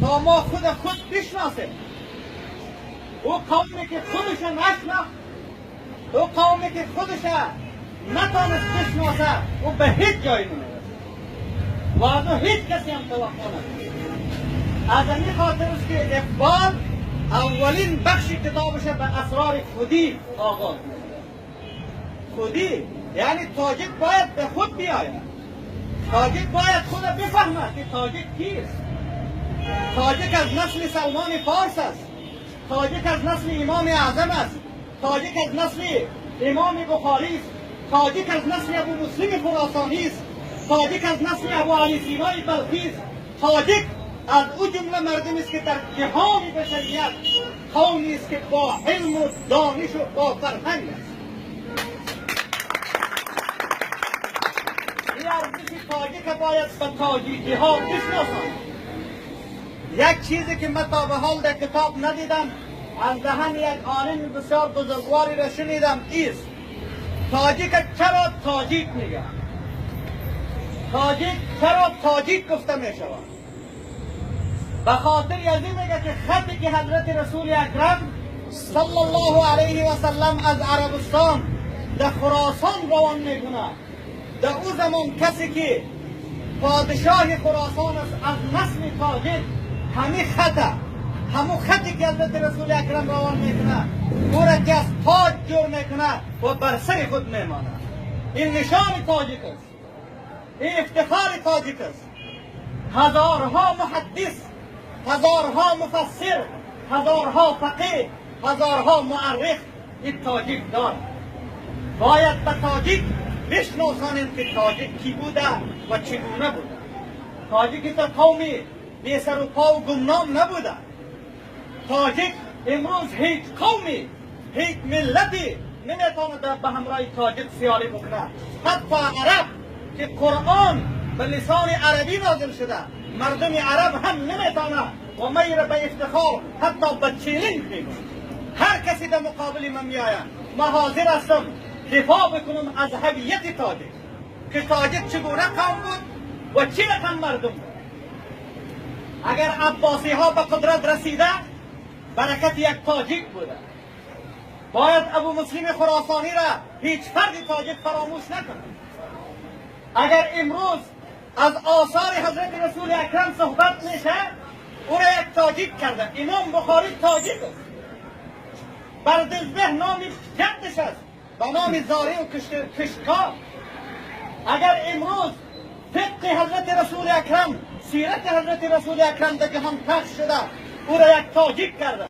تا ما خود بشناسیم. او قومی که خودش نشناخت، او قومی که خودش نتانست بشناسه، او به هیچ جایی نمیرسه و از او هیچ کسی هم توقع نداره. از این خاطر است که اقبال اولین بخش کتابش به اسرار خودی آغاز میکنه. خودی یعنی تاجیک باید به خود بیاید، تاجیک باید خود بفهمد که تاجیک کیست. تاجیک از نسل سلمان فارس است، تاجیک از نسل امام اعظم است، تاجیک از نسل امام بخاری است، تاجیک از نسل ابو مسلم خراسانی است، تاجیک از نسل ابو علی سینای بلخی است. تاجیک از او جمله مردمی است که در جهان بشریت قومی است که با علم و دانش و با فرهنگ است. این ارزش تاجیک باید به تاجیکی ها بشناسند. یک چیزی که من تا به حال در کتاب ندیدم، از دهن یک عالم بسیار بزرگواری را شنیدم، ایست تاجیک چرا تاجیک میگه؟ تاجیک چرا تاجیک گفته می شود؟ به خاطر از این میگه که خطی که حضرت رسول اکرم صلی الله علیه و سلم از عربستان در خراسان روان میکنه، در او زمان کسی که پادشاه خراسان است از نسل تاجیک، همین خطه، همون خطی که حضرت رسول اکرم روان میکنه او را که از تاج جور میکنه و بر سر خود میمانه. این نشان تاجیک است، این افتخار تاجیک است. هزارها محدث، هزارها مفسر، هزارها فقیه، هزارها مورخ این تاجیک دارد. باید به تاجیک بشناسانیم که تاجیک کی بوده و چگونه بوده. تاجیک تا قومی بی سر و پا و گمنام نبوده. تاجیک امروز هیچ قومی، هیچ ملتی نمیتواند به همراه تاجیک سیالی بکنه. حتی عرب که قرآن به لسان عربی نازل شده، مردم عرب هم نمیتونه و میره به افتخار حتی به چیلنج میگه. هر کسی در مقابل من میآید، من حاضر هستم دفاع بکنم از هویت تاجیک، که تاجیک چگونه قوم بود و چه رقم مردم بود. اگر عباسی ها به قدرت رسیده برکت یک تاجیک بوده. باید ابو مسلم خراسانی را هیچ فرد تاجیک فراموش نکنه. اگر امروز از آثار حضرت رسول اکرم صحبت میشه، او را یک تاجیک کرده. امام بخاری تاجیک است، بر دزبه نام جدش است با نام زاری و کشتکار. اگر امروز فقه حضرت رسول اکرم، سیرت حضرت رسول اکرم در جهان پخش شده، او را یک تاجیک کرده.